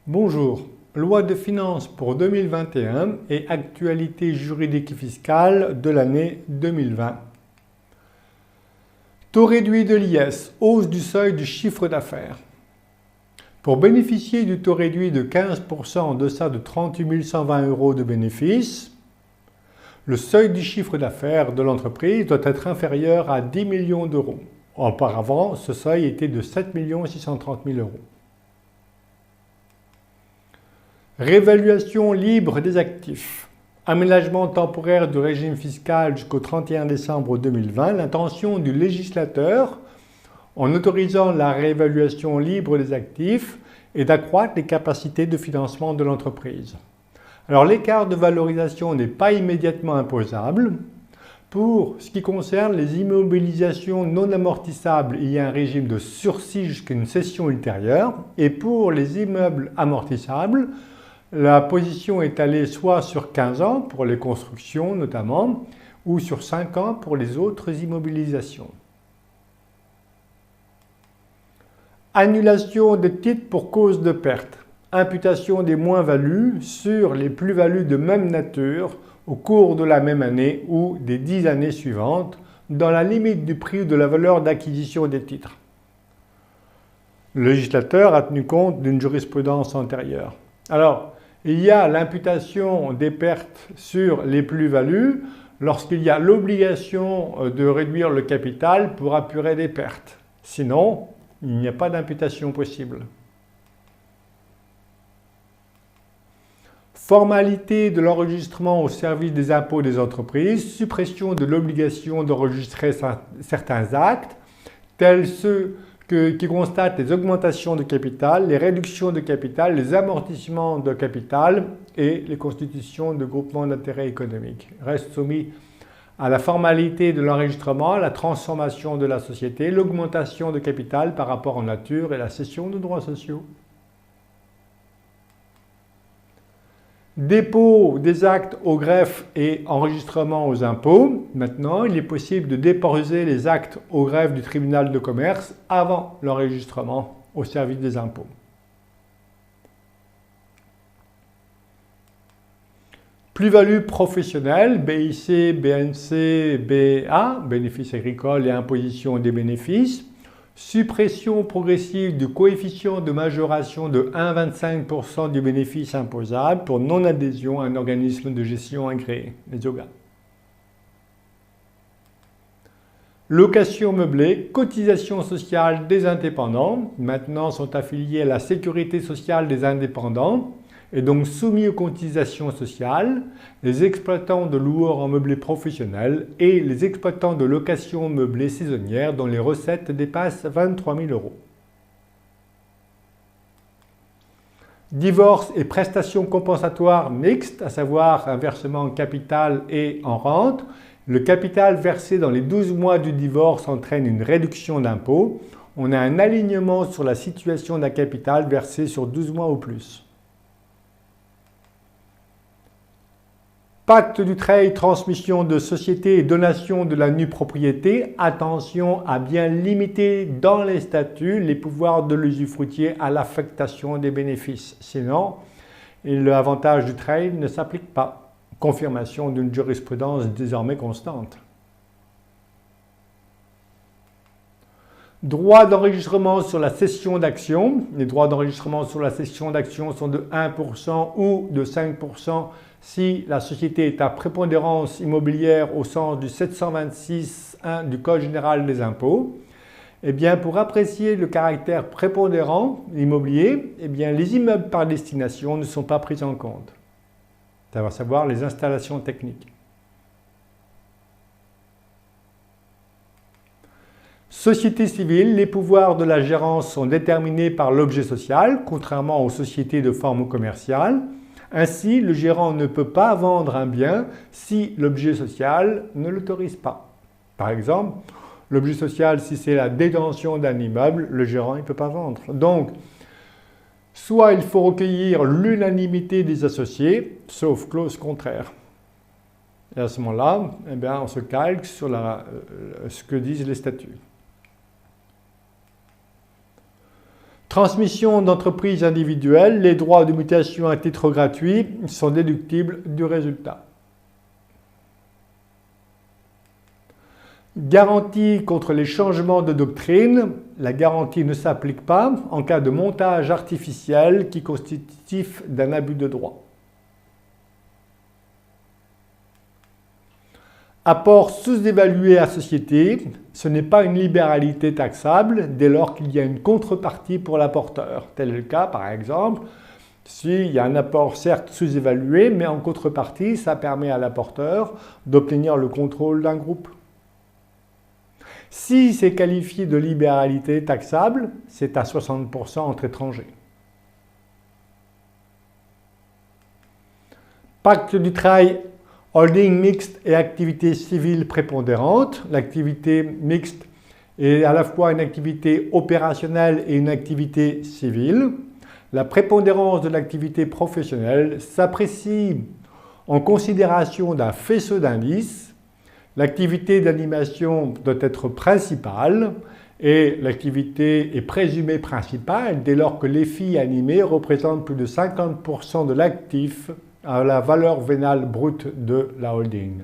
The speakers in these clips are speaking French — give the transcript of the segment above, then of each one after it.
Bonjour, loi de finances pour 2021 et actualité juridique et fiscale de l'année 2020. Taux réduit de l'IS, hausse du seuil du chiffre d'affaires. Pour bénéficier du taux réduit de 15% en deçà de 38 120 € de bénéfices, le seuil du chiffre d'affaires de l'entreprise doit être inférieur à 10 millions d'euros. Auparavant, ce seuil était de 7 630 000 €. Réévaluation libre des actifs. Aménagement temporaire du régime fiscal jusqu'au 31 décembre 2020. L'intention du législateur, en autorisant la réévaluation libre des actifs, est d'accroître les capacités de financement de l'entreprise. Alors l'écart de valorisation n'est pas immédiatement imposable. Pour ce qui concerne les immobilisations non amortissables, il y a un régime de sursis jusqu'à une cession ultérieure. Et pour les immeubles amortissables, la position est allée soit sur 15 ans pour les constructions notamment, ou sur 5 ans pour les autres immobilisations. Annulation des titres pour cause de perte. Imputation des moins-values sur les plus-values de même nature au cours de la même année ou des 10 années suivantes, dans la limite du prix ou de la valeur d'acquisition des titres. Le législateur a tenu compte d'une jurisprudence antérieure. Alors, il y a l'imputation des pertes sur les plus-values lorsqu'il y a l'obligation de réduire le capital pour apurer des pertes. Sinon, il n'y a pas d'imputation possible. Formalité de l'enregistrement au service des impôts des entreprises, suppression de l'obligation d'enregistrer certains actes, tels ceux qui constatent les augmentations de capital, les réductions de capital, les amortissements de capital et les constitutions de groupements d'intérêt économique. Reste soumis à la formalité de l'enregistrement, la transformation de la société, l'augmentation de capital par rapport en nature et la cession de droits sociaux. Dépôt des actes au greffe et enregistrement aux impôts. Maintenant, il est possible de déposer les actes au greffe du tribunal de commerce avant l'enregistrement au service des impôts. Plus-value professionnelle, BIC, BNC, BA, bénéfices agricoles et imposition des bénéfices. Suppression progressive du coefficient de majoration de 1,25% du bénéfice imposable pour non-adhésion à un organisme de gestion agréé, les OGA. Location meublée, cotisation sociale des indépendants, maintenant sont affiliés à la sécurité sociale des indépendants et donc soumis aux cotisations sociales, les exploitants de loueurs en meublé professionnel et les exploitants de location meublée saisonnière dont les recettes dépassent 23 000 €. Divorce et prestations compensatoires mixtes, à savoir un versement en capital et en rente. Le capital versé dans les 12 mois du divorce entraîne une réduction d'impôt. On a un alignement sur la situation d'un capital versé sur 12 mois ou plus. Pacte du trade, transmission de société et donation de la nue propriété. Attention à bien limiter dans les statuts les pouvoirs de l'usufruitier à l'affectation des bénéfices. Sinon, l'avantage du trade ne s'applique pas. Confirmation d'une jurisprudence désormais constante. Droit d'enregistrement sur la cession d'actions. Les droits d'enregistrement sur la cession d'actions sont de 1% ou de 5% si la société est à prépondérance immobilière au sens du 726.1 du Code général des impôts. Eh bien, pour apprécier le caractère prépondérant immobilier, eh bien, les immeubles par destination ne sont pas pris en compte. Ça va savoir les installations techniques. Société civile, les pouvoirs de la gérance sont déterminés par l'objet social, contrairement aux sociétés de forme commerciale. Ainsi, le gérant ne peut pas vendre un bien si l'objet social ne l'autorise pas. Par exemple, l'objet social, si c'est la détention d'un immeuble, le gérant ne peut pas vendre. Donc, soit il faut recueillir l'unanimité des associés, sauf clause contraire. Et à ce moment-là, eh bien, on se calque sur ce que disent les statuts. Transmission d'entreprise individuelle, les droits de mutation à titre gratuit sont déductibles du résultat. Garantie contre les changements de doctrine, la garantie ne s'applique pas en cas de montage artificiel qui constitue d'un abus de droit. Apport sous-évalué à société, ce n'est pas une libéralité taxable dès lors qu'il y a une contrepartie pour l'apporteur. Tel est le cas par exemple, s'il y a un apport certes sous-évalué, mais en contrepartie, ça permet à l'apporteur d'obtenir le contrôle d'un groupe. Si c'est qualifié de libéralité taxable, c'est à 60% entre étrangers. Pacte du travail, holding mixte et activité civile prépondérante. L'activité mixte est à la fois une activité opérationnelle et une activité civile. La prépondérance de l'activité professionnelle s'apprécie en considération d'un faisceau d'indices. L'activité d'animation doit être principale et l'activité est présumée principale dès lors que les filles animées représentent plus de 50% de l'actif à la valeur vénale brute de la holding.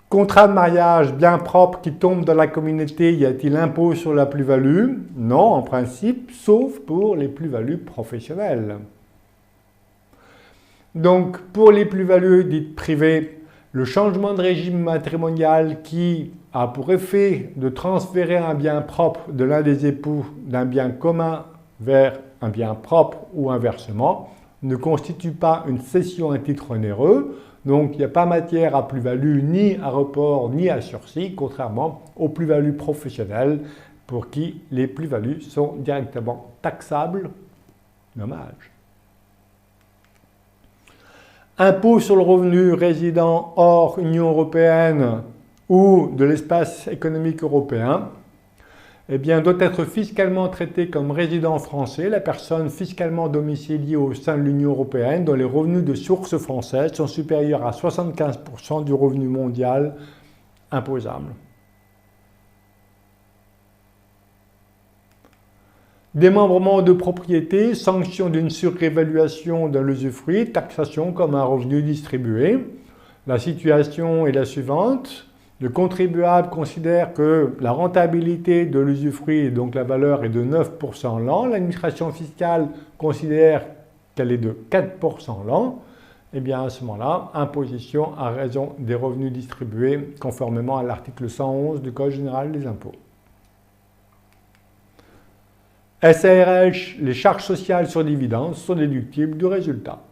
Contrat de mariage bien propre qui tombe dans la communauté, y a-t-il impôt sur la plus-value? Non, en principe, sauf pour les plus-values professionnelles. Donc, pour les plus-values dites privées, le changement de régime matrimonial qui a pour effet de transférer un bien propre de l'un des époux d'un bien commun vers un bien propre ou inversement ne constitue pas une cession à titre onéreux, donc il n'y a pas matière à plus-value ni à report ni à sursis, contrairement aux plus-values professionnelles pour qui les plus-values sont directement taxables. Dommage. Impôt sur le revenu résident hors Union européenne ou de l'espace économique européen, eh bien, doit être fiscalement traité comme résident français la personne fiscalement domiciliée au sein de l'Union européenne dont les revenus de source française sont supérieurs à 75% du revenu mondial imposable. Démembrement de propriété, sanction d'une surévaluation de l'usufruit, taxation comme un revenu distribué. La situation est la suivante. Le contribuable considère que la rentabilité de l'usufruit, donc la valeur, est de 9% l'an. L'administration fiscale considère qu'elle est de 4% l'an. Eh bien, à ce moment-là, imposition à raison des revenus distribués conformément à l'article 111 du Code général des impôts. SARL, les charges sociales sur dividendes sont déductibles du résultat.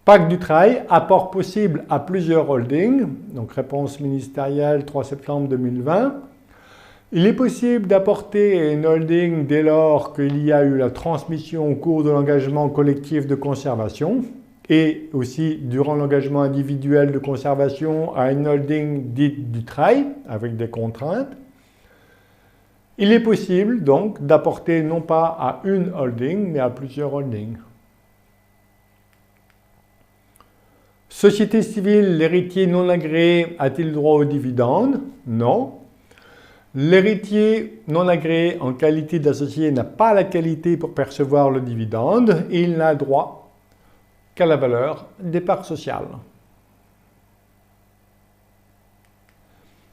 Pacte du travail, apport possible à plusieurs holdings, donc réponse ministérielle 3 septembre 2020. Il est possible d'apporter une holding dès lors qu'il y a eu la transmission au cours de l'engagement collectif de conservation et aussi durant l'engagement individuel de conservation à une holding dite du travail avec des contraintes. Il est possible donc d'apporter non pas à une holding mais à plusieurs holdings. Société civile, l'héritier non agréé a-t-il droit aux dividendes? Non. L'héritier non agréé en qualité d'associé n'a pas la qualité pour percevoir le dividende et il n'a droit qu'à la valeur des parts sociales.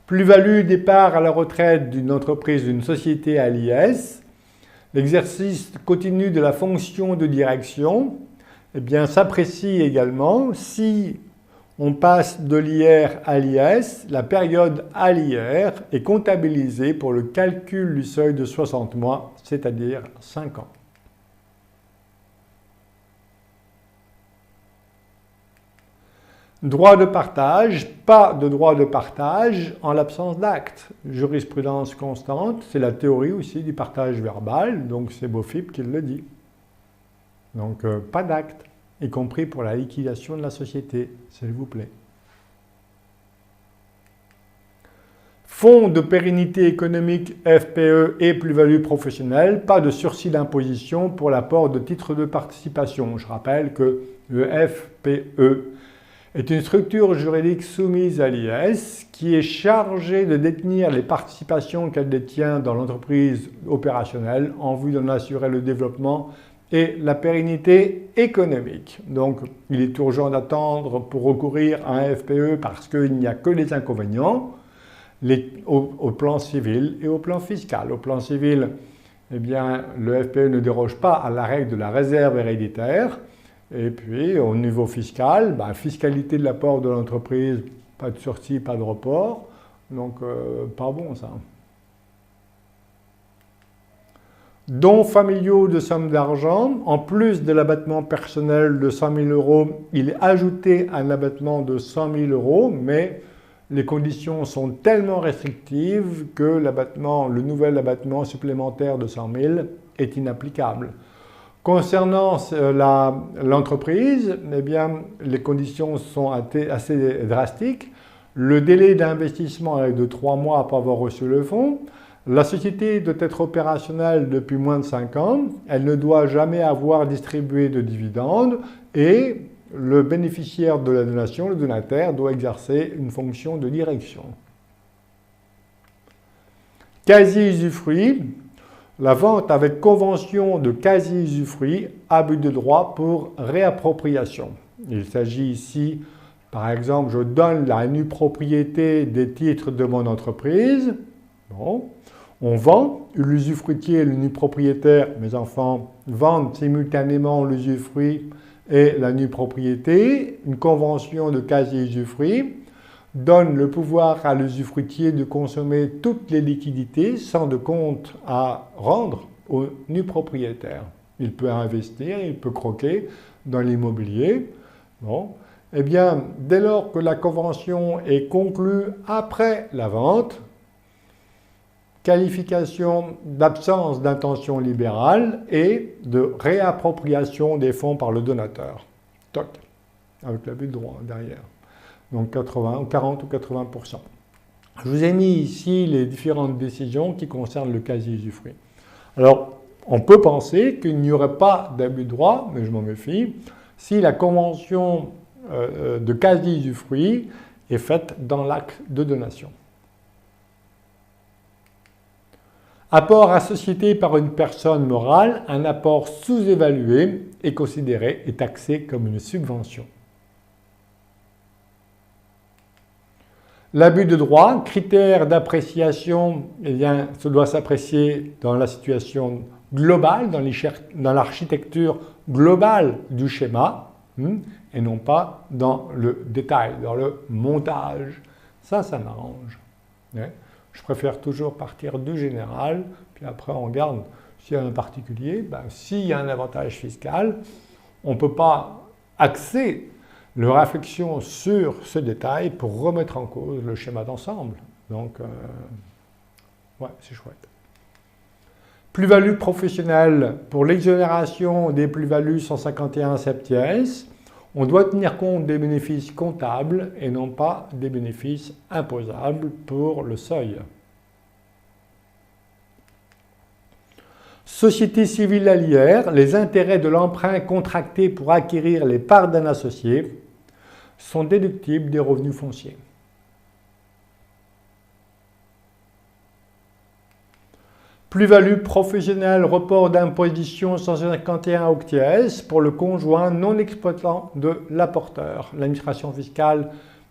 Plus-value des parts à la retraite d'une entreprise, d'une société à l'IS. L'exercice continu de la fonction de direction eh bien, s'apprécie également si on passe de l'IR à l'IS, la période à l'IR est comptabilisée pour le calcul du seuil de 60 mois, c'est-à-dire 5 ans. Droit de partage, pas de droit de partage en l'absence d'acte. Jurisprudence constante, c'est la théorie aussi du partage verbal, donc c'est Beaufip qui le dit. Donc pas d'acte, y compris pour la liquidation de la société, s'il vous plaît. Fonds de pérennité économique FPE et plus-value professionnelle, pas de sursis d'imposition pour l'apport de titres de participation. Je rappelle que le FPE est une structure juridique soumise à l'IS qui est chargée de détenir les participations qu'elle détient dans l'entreprise opérationnelle en vue d'en assurer le développement et la pérennité économique. Donc, il est urgent d'attendre pour recourir à un FPE parce qu'il n'y a que les inconvénients au plan civil et au plan fiscal. Au plan civil, eh bien, le FPE ne déroge pas à la règle de la réserve héréditaire. Et puis, au niveau fiscal, fiscalité de l'apport de l'entreprise, pas de sursis, pas de report. Donc, pas bon ça. Dons familiaux de sommes d'argent. En plus de l'abattement personnel de 100 000 €, il est ajouté un abattement de 100 000 €, mais les conditions sont tellement restrictives que le nouvel abattement supplémentaire de 100 000 est inapplicable. Concernant l'entreprise, eh bien, les conditions sont assez drastiques. Le délai d'investissement est de 3 mois après avoir reçu le fonds. La société doit être opérationnelle depuis moins de 5 ans. Elle ne doit jamais avoir distribué de dividendes et le bénéficiaire de la donation, le donataire, doit exercer une fonction de direction. Quasi-usufruit. La vente avec convention de quasi-usufruit à but de droit pour réappropriation. Il s'agit ici, par exemple, je donne la nue propriété des titres de mon entreprise. Bon. On vend, l'usufruitier et le nu propriétaire, mes enfants, vendent simultanément l'usufruit et la nue propriété. Une convention de quasi-usufruit donne le pouvoir à l'usufruitier de consommer toutes les liquidités sans de compte à rendre au nu propriétaire. Il peut investir, il peut croquer dans l'immobilier. Bon. Eh bien, dès lors que la convention est conclue après la vente, qualification d'absence d'intention libérale et de réappropriation des fonds par le donateur. Toc, avec l'abus de droit derrière. Donc 40 ou 80%. Je vous ai mis ici les différentes décisions qui concernent le quasi-usufruit. Alors, on peut penser qu'il n'y aurait pas d'abus de droit, mais je m'en méfie, si la convention de quasi-usufruit est faite dans l'acte de donation. Apport à société par une personne morale, un apport sous-évalué est considéré et taxé comme une subvention. L'abus de droit, critère d'appréciation, eh bien, ça doit s'apprécier dans la situation globale, dans l'architecture globale du schéma, et non pas dans le détail, dans le montage. Ça m'arrange. Je préfère toujours partir du général, puis après on regarde s'il y a un particulier. S'il y a un avantage fiscal, on ne peut pas axer la réflexion sur ce détail pour remettre en cause le schéma d'ensemble. Donc, ouais, c'est chouette. Plus-value professionnelle. Pour l'exonération des plus-values 151 septies, on doit tenir compte des bénéfices comptables et non pas des bénéfices imposables pour le seuil. Société civile allière, les intérêts de l'emprunt contracté pour acquérir les parts d'un associé sont déductibles des revenus fonciers. Plus-value professionnelle, report d'imposition 151 octies pour le conjoint non exploitant de l'apporteur. L'administration fiscale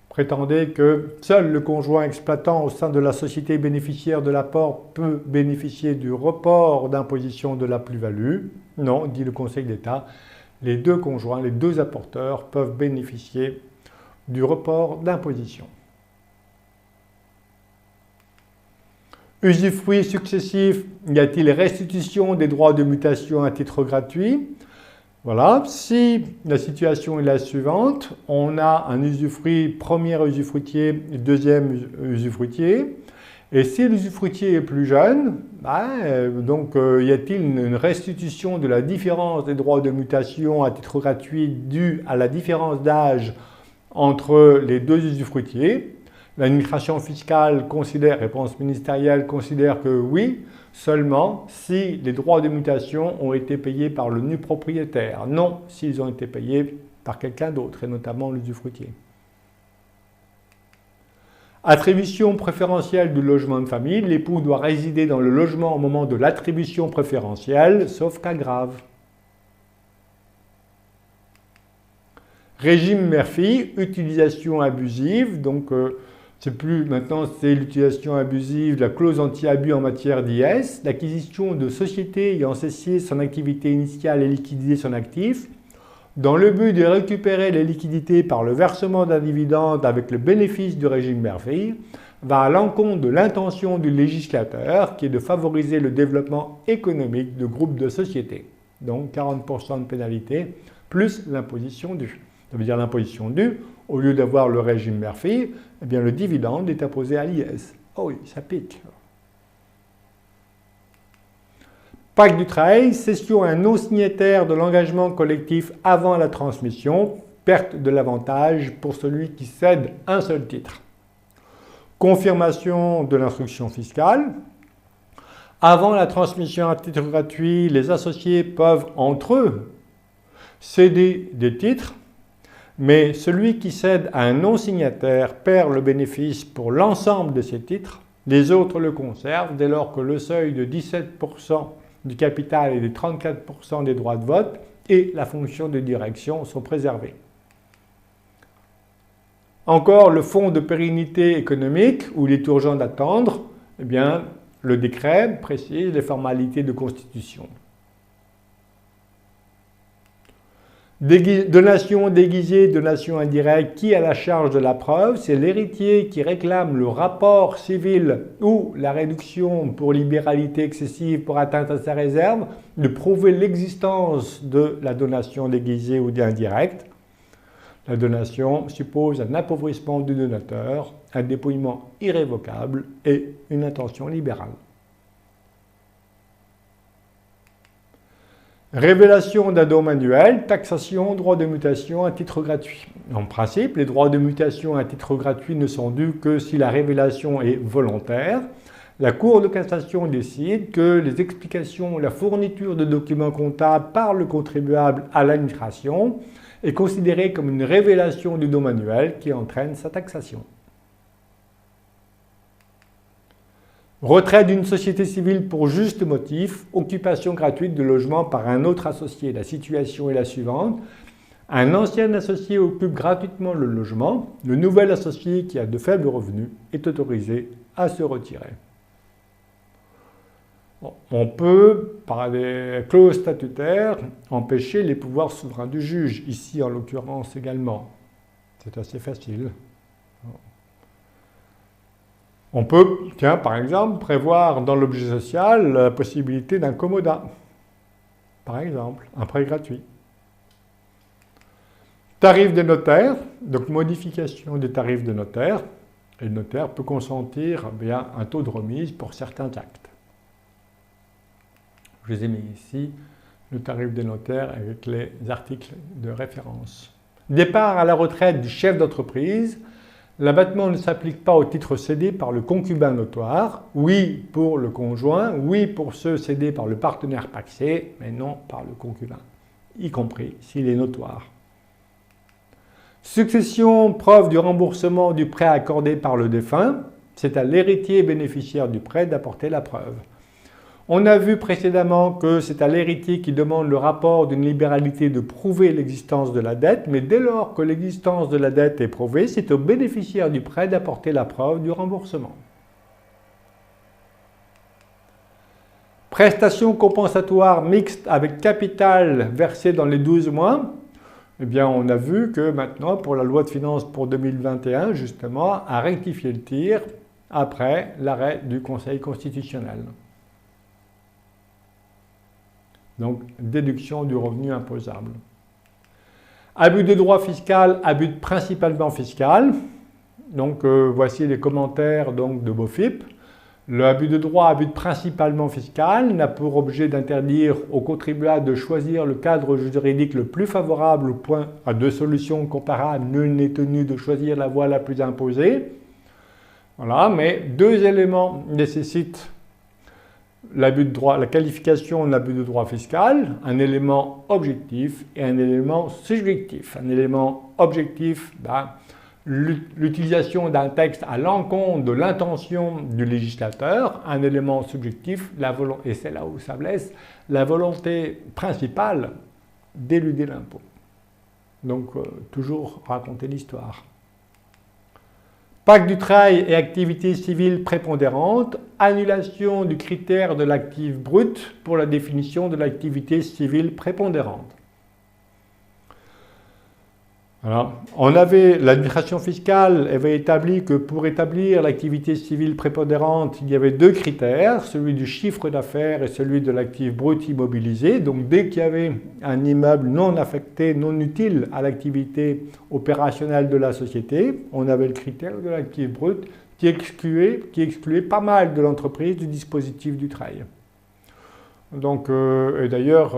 prétendait que seul le conjoint exploitant au sein de la société bénéficiaire de l'apport peut bénéficier du report d'imposition de la plus-value. Non, dit le Conseil d'État, les deux conjoints, les deux apporteurs peuvent bénéficier du report d'imposition. Usufruit successif, y a-t-il restitution des droits de mutation à titre gratuit? Voilà, si la situation est la suivante, on a un usufruit, premier usufruitier, deuxième usufruitier, et si l'usufruitier est plus jeune, donc y a-t-il une restitution de la différence des droits de mutation à titre gratuit due à la différence d'âge entre les deux usufruitiers? L'administration fiscale considère, réponse ministérielle, considère que oui, seulement si les droits de mutation ont été payés par le nu propriétaire. Non, s'ils ont été payés par quelqu'un d'autre, et notamment l'usufruitier. Attribution préférentielle du logement de famille. L'époux doit résider dans le logement au moment de l'attribution préférentielle, sauf cas grave. Régime mère-fille, utilisation abusive. Donc, c'est plus maintenant, c'est l'utilisation abusive, la clause anti-abus en matière d'IS, l'acquisition de sociétés ayant cessé son activité initiale et liquidé son actif, dans le but de récupérer les liquidités par le versement d'un dividende avec le bénéfice du régime mère-fille, va à l'encontre de l'intention du législateur qui est de favoriser le développement économique de groupes de sociétés. Donc 40% de pénalité plus l'imposition due. Ça veut dire l'imposition due, au lieu d'avoir le régime mère-fille, eh bien le dividende est imposé à l'IS. Oh oui, ça pique. Pacte du travail, cession à un non-signataire de l'engagement collectif avant la transmission, perte de l'avantage pour celui qui cède un seul titre. Confirmation de l'instruction fiscale. Avant la transmission à titre gratuit, les associés peuvent entre eux céder des titres, mais celui qui cède à un non-signataire perd le bénéfice pour l'ensemble de ces titres. Les autres le conservent dès lors que le seuil de 17% du capital et de 34% des droits de vote et la fonction de direction sont préservés. Encore le fonds de pérennité économique, où il est urgent d'attendre, eh bien, le décret précise les formalités de constitution. Donation déguisée, donation indirecte, qui a la charge de la preuve? C'est l'héritier qui réclame le rapport civil ou la réduction pour libéralité excessive pour atteinte à sa réserve, de prouver l'existence de la donation déguisée ou indirecte. La donation suppose un appauvrissement du donateur, un dépouillement irrévocable et une intention libérale. Révélation d'un don manuel, taxation, droit de mutation à titre gratuit. En principe, les droits de mutation à titre gratuit ne sont dus que si la révélation est volontaire. La Cour de cassation décide que les explications ou la fourniture de documents comptables par le contribuable à l'administration est considérée comme une révélation du don manuel qui entraîne sa taxation. Retrait d'une société civile pour juste motif, occupation gratuite de logement par un autre associé. La situation est la suivante. Un ancien associé occupe gratuitement le logement. Le nouvel associé qui a de faibles revenus est autorisé à se retirer. On peut, par des clauses statutaires, empêcher les pouvoirs souverains du juge, ici en l'occurrence également. C'est assez facile. On peut, par exemple, prévoir dans l'objet social la possibilité d'un commodat. Par exemple, un prêt gratuit. Tarif des notaires, donc modification des tarifs des notaires. Et le notaire peut consentir un taux de remise pour certains actes. Je vous ai mis ici le tarif des notaires avec les articles de référence. Départ à la retraite du chef d'entreprise. L'abattement ne s'applique pas au titre cédé par le concubin notoire, oui pour le conjoint, oui pour ceux cédés par le partenaire pacsé, mais non par le concubin, y compris s'il est notoire. Succession, preuve du remboursement du prêt accordé par le défunt, c'est à l'héritier bénéficiaire du prêt d'apporter la preuve. On a vu précédemment que c'est à l'héritier qui demande le rapport d'une libéralité de prouver l'existence de la dette, mais dès lors que l'existence de la dette est prouvée, c'est au bénéficiaire du prêt d'apporter la preuve du remboursement. Prestation compensatoire mixte avec capital versé dans les 12 mois. Eh bien, on a vu que maintenant, pour la loi de finances pour 2021, justement, a rectifié le tir après l'arrêt du Conseil constitutionnel. Donc, déduction du revenu imposable. Abus de droit fiscal, abus principalement fiscal. Donc, voici les commentaires donc, de BOFIP. Le abus de droit, abus principalement fiscal, n'a pour objet d'interdire aux contribuables de choisir le cadre juridique le plus favorable au point à deux solutions comparables. Nul n'est tenu de choisir la voie la plus imposée. Voilà, mais deux éléments nécessitent l'abus de droit, la qualification de l'abus de droit fiscal, un élément objectif et un élément subjectif. Un élément objectif, l'utilisation d'un texte à l'encontre de l'intention du législateur, un élément subjectif, et c'est là où ça blesse, la volonté principale d'éluder l'impôt. Donc, toujours raconter l'histoire. Pacte du travail et activité civile prépondérante, annulation du critère de l'actif brut pour la définition de l'activité civile prépondérante. Alors, l'administration fiscale avait établi que pour établir l'activité civile prépondérante, il y avait deux critères, celui du chiffre d'affaires et celui de l'actif brut immobilisé. Donc dès qu'il y avait un immeuble non affecté, non utile à l'activité opérationnelle de la société, on avait le critère de l'actif brut qui excluait pas mal de l'entreprise du dispositif du travail. Donc, et d'ailleurs,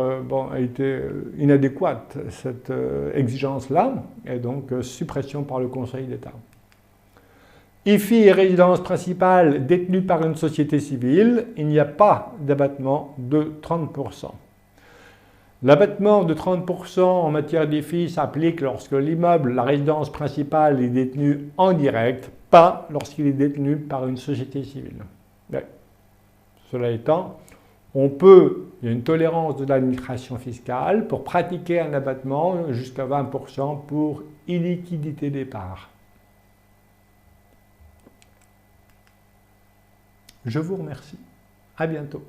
elle était inadéquate, cette exigence-là, et donc suppression par le Conseil d'État. IFI et résidence principale détenue par une société civile, il n'y a pas d'abattement de 30%. L'abattement de 30% en matière d'IFI s'applique lorsque l'immeuble, la résidence principale, est détenu en direct, pas lorsqu'il est détenu par une société civile. Mais, cela étant, il y a une tolérance de l'administration fiscale pour pratiquer un abattement jusqu'à 20% pour illiquidité des parts. Je vous remercie. À bientôt.